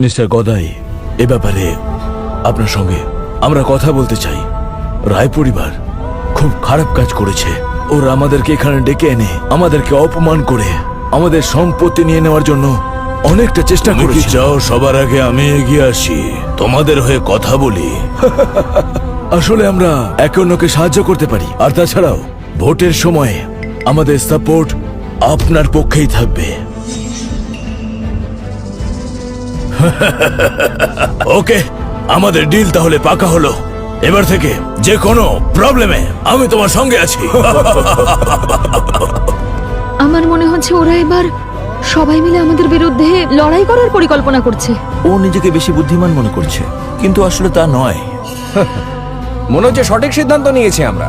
Mister Gadai, এ ব্যাপারে আপনার সঙ্গে আমরা কথা বলতে চাই। রায় পরিবার খুব খারাপ কাজ করেছে। ওরা আমাদেরকে এখানে ডেকে এনে আমাদেরকে অপমান করে আমাদের সম্পত্তি নিয়ে নেওয়ার জন্য অনেকটা চেষ্টা করেছে। চাও সবার আগে আমি এগিয়ে আসি, তোমাদের হয়ে কথা বলি? আসলে আমরা একে অন্যকে সাহায্য করতে পারি, আর তাছাড়াও ভোটের সময় আমাদের সাপোর্ট আপনার পক্ষেই থাকবে। ওকে, আমাদের ডিল তাহলে পাকা হলো। এবার থেকে যে কোনো প্রবলেমে আমি তোমার সঙ্গে আছি। আমার মনে হচ্ছে ওরা এবার সবাই মিলে আমাদের বিরুদ্ধে লড়াই করার পরিকল্পনা করছে। ও নিজেকে বেশি বুদ্ধিমান মনে করছে, কিন্তু আসলে তা নয়। মনে হচ্ছে সঠিক সিদ্ধান্ত নিয়েছি আমরা।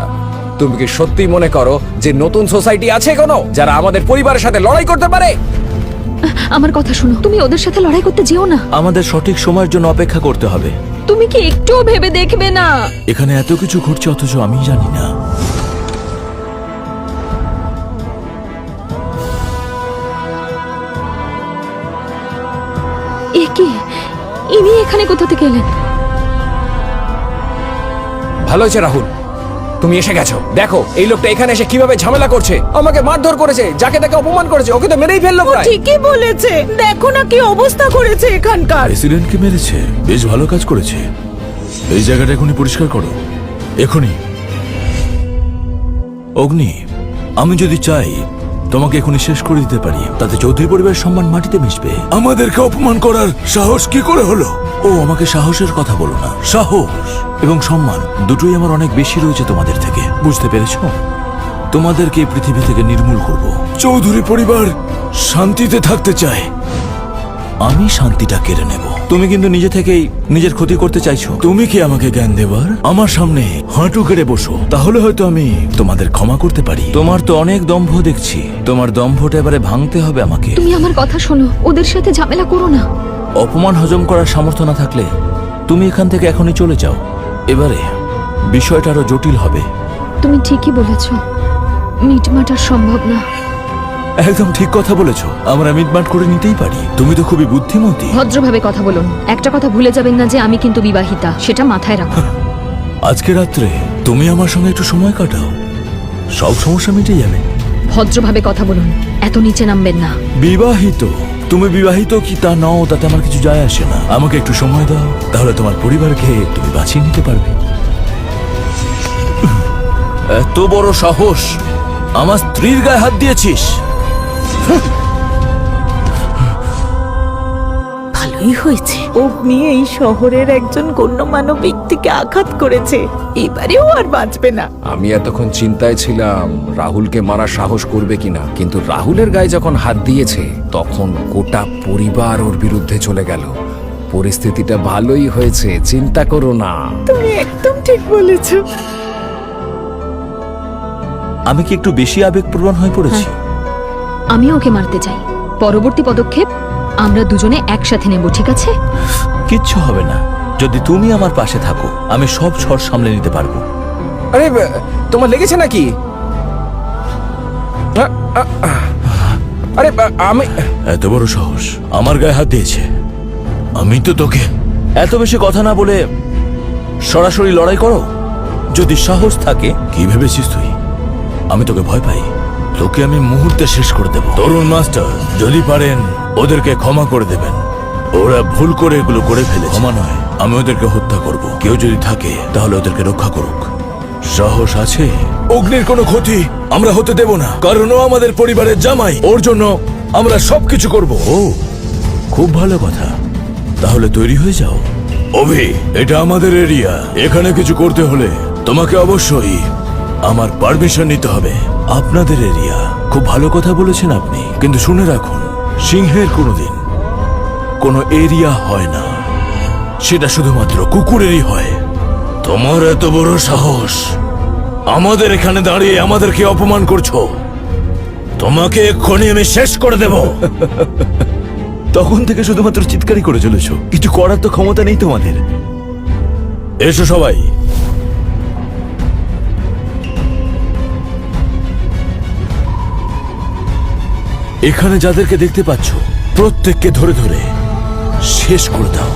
তুমি কি সত্যি মনে করো যে নতুন সোসাইটি আছে কোনো যারা আমাদের পরিবারের সাথে লড়াই করতে পারে? আমার কথা শোনো, তুমি ওদের সাথে লড়াই করতে যেও না। আমাদের সঠিক সময়ের জন্য অপেক্ষা করতে হবে। তুমি কি একটুও ভেবে দেখবে না? এখানে এত কিছু ঘটছে অথচ আমি জানি না। এ কি, ইনি এখানে কোথা থেকে এলেন? ভালো হয়েছে রাহুল, তুমি এসে গেছো। দেখো এই লোকটা এখানে এসে কিভাবে ঝামেলা করছে, আমাকে মারধর করেছে, যাকে তাকে অপমান করেছে, ওকে তো মেরেই ফেললো প্রায়। ঠিকই বলেছে, দেখো না কি অবস্থা করেছে এখানকার। প্রেসিডেন্টকে মেরেছে, বেশ ভালো কাজ করেছে। এই জায়গাটা এখনই পরিষ্কার করো, এখনই। অগ্নি, আমি যদি চাই তোমাকে এখনই শেষ করে দিতে পারি, তাতে চৌধুরী পরিবারের সম্মান মাটিতে মিশবে। আমাদেরকে অপমান করার সাহস কি করে হলো? ও আমাকে সাহসের কথা বলো না। সাহস এবং সম্মান দুটোই আমার অনেক বেশি রয়েছে তোমাদের থেকে, বুঝতে পেরেছো? তোমাদেরকে এই পৃথিবী থেকে নির্মূল করব। চৌধুরী পরিবার শান্তিতে থাকতে চায়, আমি শান্তিটা কেড়ে নেব। তুমি কিন্তু নিজে থেকেই নিজের ক্ষতি করতে চাইছো। তুমি কি আমাকে জ্ঞান দেবার? আমার সামনে হাঁটু কেড়ে বসো, তাহলে হয়তো আমি তোমাদের ক্ষমা করতে পারি। তোমার তো অনেক দম্ভ দেখছি, তোমার দম্ভটা এবারে ভাঙতে হবে আমাকে। তুমি আমার কথা শোনো, ওদের সাথে ঝামেলা করো না। অপমান হজম করার সামর্থ্য না থাকলে তুমি এখান থেকে এখনই চলে যাও। এবারে বিষয়টা আরো জটিল হবে। তুমি ঠিকই বলেছ, মিটমাটার সম্ভব না। একদম ঠিক কথা বলেছো, আমরা মিটমাট করে নিতেই পারি। তুমি তো খুবই বুদ্ধিমতী। ভদ্রভাবে কথা বলুন। একটা কথা ভুলে যাবেন না যে আমি কিন্তু বিবাহিতা, সেটা মাথায় রাখো। আজকে রাত্রে তুমি আমার সঙ্গে একটু সময় কাটাও, সব সমস্যা মিটে যাবে। ভদ্রভাবে কথা বলুন, এত নিচে নামবেন না। বিবাহিত, তুমি বিবাহিত কি তা নাও তাতে আমার কিছু যায় আসে না। আমাকে একটু সময় দাও, তাহলে তোমার পরিবারকে তুমি বাঁচিয়ে নিতে পারবে। এত বড় সাহস, আমার স্ত্রীর গায়ে হাত দিয়েছিস? ভালোই হয়েছে, অগ্নি এই শহরের একজন গণ্যমান্য ব্যক্তিকে আঘাত করেছে, এবারেও আর বাঁচবে না। আমি এতক্ষণ চিন্তায় ছিলাম রাহুলকে মারার সাহস করবে কিনা, কিন্তু রাহুলের গায়ে যখন হাত দিয়েছে তখন গোটা পরিবার ওর বিরুদ্ধে চলে গেল। পরিস্থিতিটা ভালোই হয়েছে, চিন্তা করো না। তুমি একদম ঠিক বলেছো। আমি কি একটু বেশি আবেগপ্রবণ হয়ে পড়েছি? আমি ওকে মারতে চাই। পরবর্তী পদক্ষেপ আমরা দুজনে একসাথে নেব, ঠিক আছে? কিচ্ছু হবে না, যদি তুমি আমার পাশে থাকো আমি সব ঝড় সামলে নিতে পারবো। আরে তোমার লেগেছে নাকি? আরে আমি এত বড় সাহস, আমার গায়ে হাত দিয়েছে। আমি তো তোকে এত বেশি কথা না বলে সরাসরি লড়াই করো যদি সাহস থাকে। কি ভেবেছিস তুই আমি তোকে ভয় পাই? তোকে আমি মুহূর্তে শেষ করে দেব। তরুণ মাস্টার, যদি পারেন ওদেরকে ক্ষমা করে দেবেন। ওরা ভুল করে এগুলো করে ফেলে। ক্ষমা নয়, আমি ওদেরকে হত্যা করব। কেউ যদি থাকে তাহলে ওদেরকে রক্ষা করুক। সাহস আছে? অগ্নির কোনো ক্ষতি আমরা হতে দেব না, কারণ ও আমাদের পরিবারের জামাই। ওর জন্য আমরা সবকিছু করব। ও, খুব ভালো কথা, তাহলে তৈরি হয়ে যাও। অভি, এটা আমাদের এরিয়া, এখানে কিছু করতে হলে তোমাকে অবশ্যই আমার পারমিশন নিতে হবে। আপনাদের এরিয়া, খুব ভালো কথা বলেছেন আপনি, কিন্তু শুনে রাখুন, সিংহের কোনোদিন কোনো এরিয়া হয় না, সেটা শুধুমাত্র কুকুরেরই হয়। তোমার এত বড় সাহস, আমাদের এখানে দাঁড়িয়ে আমাদেরকে অপমান করছো? তোমাকে এক্ষুনি আমি শেষ করে দেব। তখন থেকে শুধুমাত্র চিৎকারই করে চলেছো, কিছু করার তো ক্ষমতা নেই তোমাদের। এসো সবাই। এখানে যাদেরকে দেখতে পাচ্ছ প্রত্যেককে ধরে ধরে শেষ করে দাও।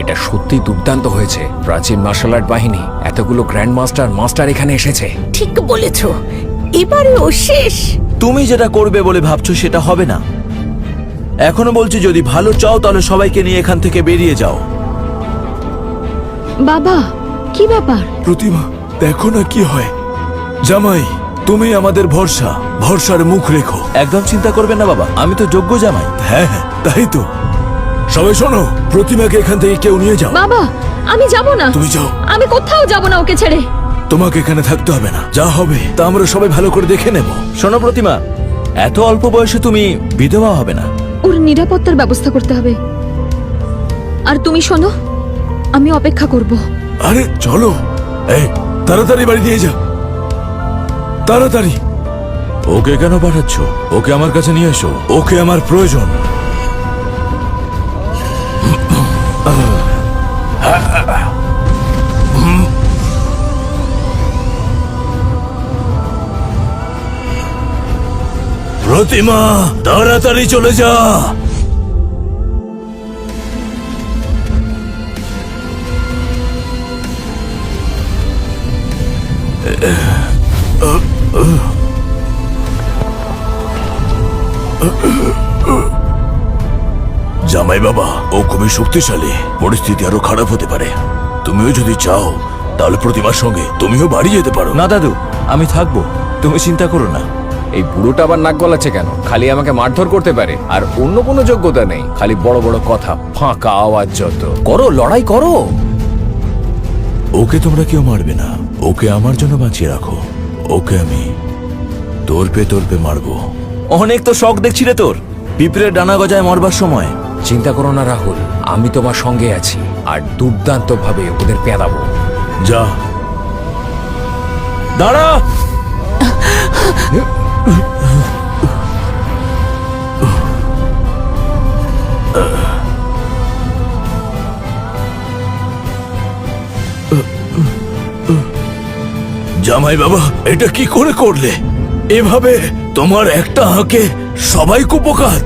এটা সত্যি দুর্দান্ত হয়েছে। প্রাচীন মার্শাল আর্ট বাহিনী, এতগুলো গ্র্যান্ড মাস্টার এখানে এসেছে। ঠিক বলেছ, এবারেও শেষ। তুমি যেটা করবে বলে ভাবছো সেটা হবে না। এখনো বলছি, যদি ভালো চাও তাহলে সবাইকে নিয়ে এখান থেকে বেরিয়ে যাও। বাবা, কি ব্যাপার? প্রতিমা, দেখো না কি হয়। জামাই, তুমি আমাদের ভরসা, ভরসার মুখ রেখো। একদম চিন্তা করবেন না বাবা, আমি তো যোগ্য জামাই। হ্যাঁ হ্যাঁ, তাই তো। সবাই শোনো, প্রতিমাকে এখান থেকে কেউ নিয়ে যাও। বাবা, আমি যাব না। তুমি যাও। আমি কোথাও যাব না ওকে ছেড়ে। তোমাকে এখানে থাকতে হবে না, যা হবে তা আমরা সবাই ভালো করে দেখে নেব। শোনো প্রতিমা, এত অল্প বয়সে তুমি বিধবা হবে না। ওর নিরাপত্তার ব্যবস্থা করতে হবে। আর তুমি শোনো, আমি অপেক্ষা করব। আরে চলো, এই তাড়াতাড়ি বাড়ি দিয়ে যা, তাড়াতাড়ি। ওকে কেন পাঠাচ্ছ? ওকে আমার কাছে নিয়ে এসো, ওকে আমার প্রয়োজন। প্রতিমা, তাড়াতাড়ি চলে যা। জামাই বাবা, ও খুবই শক্তিশালী, পরিস্থিতি আরো খারাপ হতে পারে। তুমিও যদি চাও তাহলে প্রতিমার সঙ্গে তুমিও বাড়ি যেতে পারো। না দাদু, আমি থাকবো, তুমি চিন্তা করো না। এই বুড়োটা আবার নাক গলাচ্ছে কেন? খালি আমাকে মারধর করতে পারে, আর অন্য কোনো যোগ্যতা নেই। খালি বড় বড় কথা, ফাঁকা আওয়াজ। যত করো, লড়াই করো। ওকে তোমরা কেউ মারবে না, ওকে আমার জন্য বাঁচিয়ে রাখো। ওকে আমি তোরপে মারবো। অনেক তো শখ দেখছি রে তোর, পিঁপড়ের ডানা গজায় মরবার সময়। চিন্তা করো না রাহুল, আমি তোমার সঙ্গে আছি, আর দুর্দান্ত ভাবে ওদের পেদাবো। যা। দাঁড়া! জামাই বাবা, এটা কি করে করলে? এভাবে তোমার একটা হাঁকে সবাই কুপোকাত।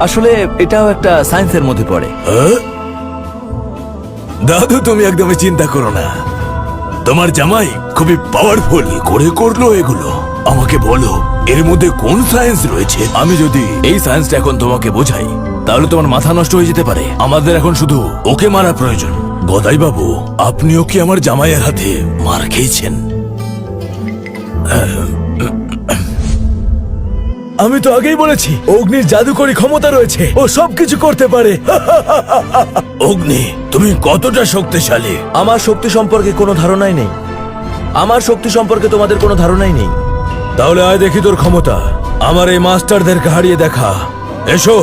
আসলে এটাও একটা সায়েন্সের মধ্যে পড়ে। হ্যাঁ? দাদু, তুমি একদমই চিন্তা করো না, তোমার জামাই খুবই পাওয়ারফুল। কি করে করলো এগুলো? আমাকে বলো, এর মধ্যে কোন সায়েন্স রয়েছে? আমি যদি এই সায়েন্সটা এখন তোমাকে বোঝাই তাহলে তোমার মাথা নষ্ট হয়ে যেতে পারে। আমাদের এখন শুধু ওকে মারা প্রয়োজন। গদাই বাবু, আপনিও কি আমার জামাইয়ের হাতে মার খেয়েছেন? আমি তো আগেই বলেছি, অগ্নির জাদুকরী ক্ষমতা রয়েছে, ও সবকিছু করতে পারে। অগ্নি, তুমি কতটা শক্তিশালী? আমার শক্তি সম্পর্কে কোনো ধারণাই নেই। আমার শক্তি সম্পর্কে তোমাদের কোনো ধারণাই নেই। তাহলে আয় দেখি তোর ক্ষমতা। আমার এই মাস্টারদেরকে হারিয়ে দেখা। এসো।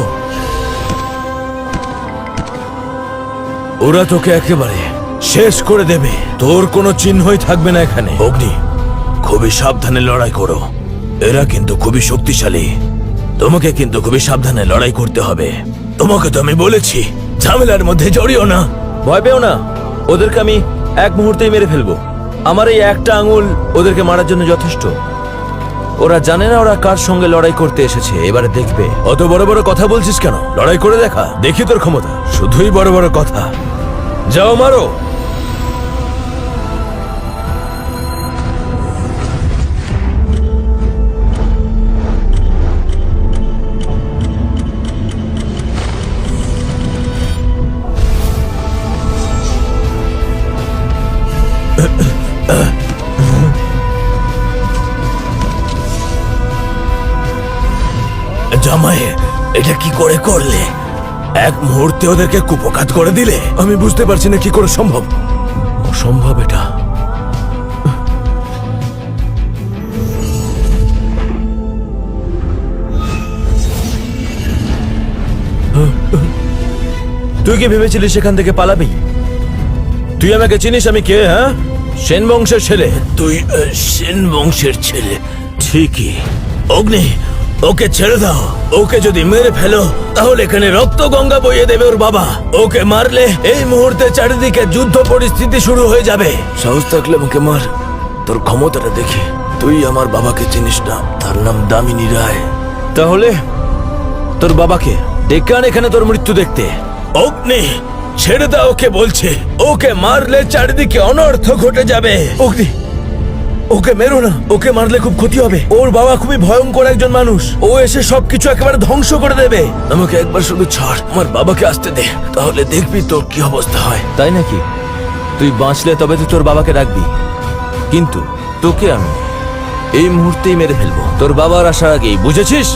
ওরা তোকে একেবারে শেষ করে দেবে, তোর কোনো চিহ্নই থাকবে না এখানে। অগ্নি, খুবই সাবধানে লড়াই করো, এরা কিন্তু খুবই শক্তিশালী। তোমাকে কিন্তু খুবই সাবধানে লড়াই করতে হবে। তোমাকে তো আমি বলেছি ঝামেলার মধ্যে জড়িও না। ভয় পেও না, ওদেরকে আমি এক মুহূর্তেই মেরে ফেলবো। আমার এই একটা আঙুল ওদেরকে মারার জন্য যথেষ্ট। ওরা জানে না ওরা কার সঙ্গে লড়াই করতে এসেছে। এবারে দেখবে। অত বড় বড় কথা বলছিস কেন? লড়াই করে দেখা, দেখি তোর ক্ষমতা। শুধুই বড় বড় কথা। যাও, মারো। জামাই, এটা কি করে করলে? এক মুহূর্তে ওদেরকে কুপকাত করে দিলে। আমি বুঝতে পারছি না কি করে সম্ভব। অসম্ভব এটা। তুই কি ভেবেছিলিস সেখান থেকে পালাবি? তুই আমাকে চিনিস আমি কে? হ্যাঁ, সেন বংশের ছেলে। তুই সেন বংশের ছেলে? ঠিকই। অগ্নি, ওকে ছেড়ে দাও। ওকে যদি মেরে ফেলো তাহলে এখানে রক্ত গঙ্গা বইয়ে দেবে ওর বাবা। ওকে মারলে এই মুহূর্তে চারিদিকে যুদ্ধ পরিস্থিতি শুরু হয়ে যাবে। সাহস থাকলে আমাকে মার, তোর ক্ষমতাটা দেখি। তুই আমার বাবাকে চিনিস না, তার নাম দামিনী রায়। তাহলে তোর বাবাকে ডেকে আন এখানে তোর মৃত্যু দেখতে। অগ্নি, ছেড়ে দাও ওকে বলছে। ওকে মারলে চারিদিকে অনর্থ ঘটে যাবে। অগ্নি, ওকে মেরো না। ওকে মারলে খুব ক্ষতি হবে। ওর বাবা খুবই ভয়ঙ্কর একজন মানুষ। ও এসে সবকিছু একেবারে ধ্বংস করে দেবে। আমাকে একবার শুধু ছাড়, আমার বাবাকে আসতে দে, তাহলে দেখবি তোর কি অবস্থা হয়। তাই নাকি? তুই বাঁচলে তবে তুই তোর বাবাকে রাখবি, কিন্তু তোকে আমি এই মুহূর্তেই মেরে ফেলবো তোর বাবার আসার আগেই, বুঝেছিস?